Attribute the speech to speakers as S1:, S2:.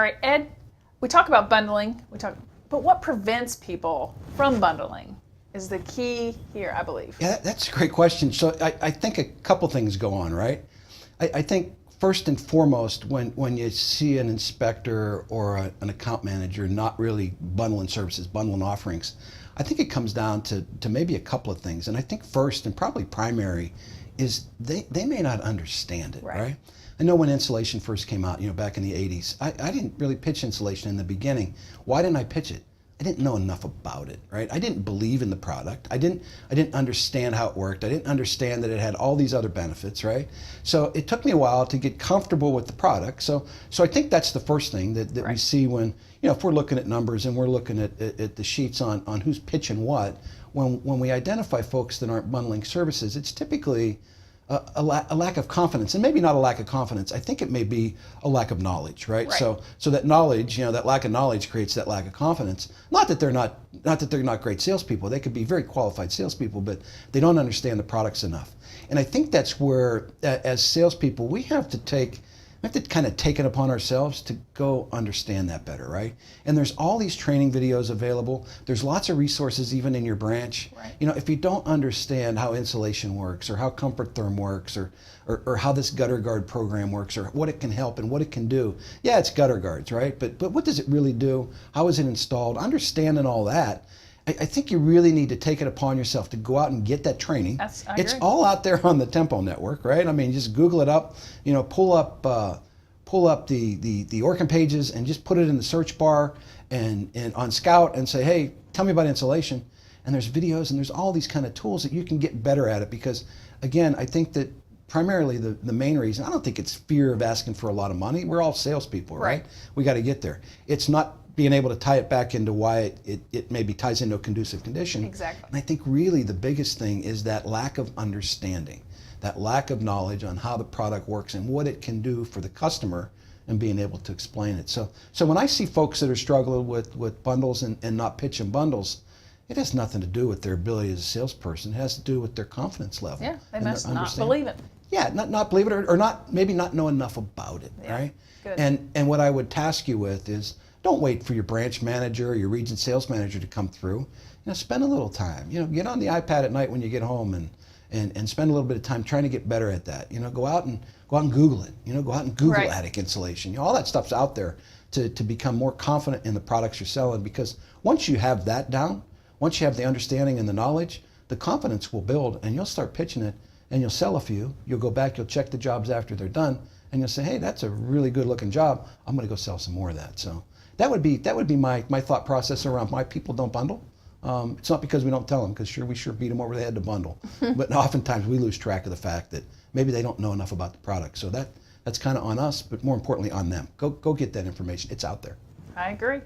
S1: right, Ed, we talk about bundling, but what prevents people from bundling is the key here, I believe.
S2: Yeah, that's a great question. So I think a couple things go on, right? I think first and foremost, when you see an inspector or an account manager not really bundling services, bundling offerings, I think it comes down to maybe a couple of things. And I think first and probably primary is they may not understand it, right? I know when insulation first came out, back in the 80s, I didn't really pitch insulation in the beginning. Why didn't I pitch it? I didn't know enough about it, right? I didn't believe in the product. I didn't understand how it worked. I didn't understand that it had all these other benefits, right? So it took me a while to get comfortable with the product. So I think that's the first thing that we see when, if we're looking at numbers and we're looking at the sheets on who's pitching what, when we identify folks that aren't bundling services, it's typically a lack of confidence, and maybe not a lack of confidence. I think it may be a lack of knowledge, right? So that knowledge, that lack of knowledge creates that lack of confidence. Not that they're not great salespeople. They could be very qualified salespeople, but they don't understand the products enough. And I think that's where, as salespeople, we have to kind of take it upon ourselves to go understand that better, right? And there's all these training videos available. There's lots of resources even in your branch. If you don't understand how insulation works or how Comfort Therm works or how this gutter guard program works or what it can help and what it can do. Yeah, it's gutter guards, right? But what does it really do? How is it installed? Understanding all that, I think you really need to take it upon yourself to go out and get that training. It's all out there on the Tempo Network, right? I mean, just Google it up, pull up the Orkin pages and just put it in the search bar and on Scout and say, hey, tell me about insulation. And there's videos and there's all these kind of tools that you can get better at it because, again, I think that primarily the main reason, I don't think it's fear of asking for a lot of money. We're all salespeople, right? We got to get there. It's not being able to tie it back into why it maybe ties into a conducive condition.
S1: Exactly.
S2: And I think really the biggest thing is that lack of understanding, that lack of knowledge on how the product works and what it can do for the customer and being able to explain it. So when I see folks that are struggling with bundles and not pitching bundles, it has nothing to do with their ability as a salesperson. It has to do with their confidence level.
S1: Yeah, they must not believe it.
S2: Yeah, not believe it or maybe not know enough about it, right?
S1: Good.
S2: And what I would task you with is don't wait for your branch manager or your region sales manager to come through. Spend a little time. Get on the iPad at night when you get home and spend a little bit of time trying to get better at that. Go out and Google it. Go out and Google attic insulation. All that stuff's out there to become more confident in the products you're selling, because once you have that down, once you have the understanding and the knowledge, the confidence will build and you'll start pitching it and you'll sell a few. You'll go back, you'll check the jobs after they're done and you'll say, hey, that's a really good looking job. I'm going to go sell some more of that. So that would be my thought process around why people don't bundle. It's not because we don't tell them, because we sure beat them over the head to bundle. But oftentimes we lose track of the fact that maybe they don't know enough about the product. So that's kind of on us, but more importantly on them. Go get that information. It's out there.
S1: I agree.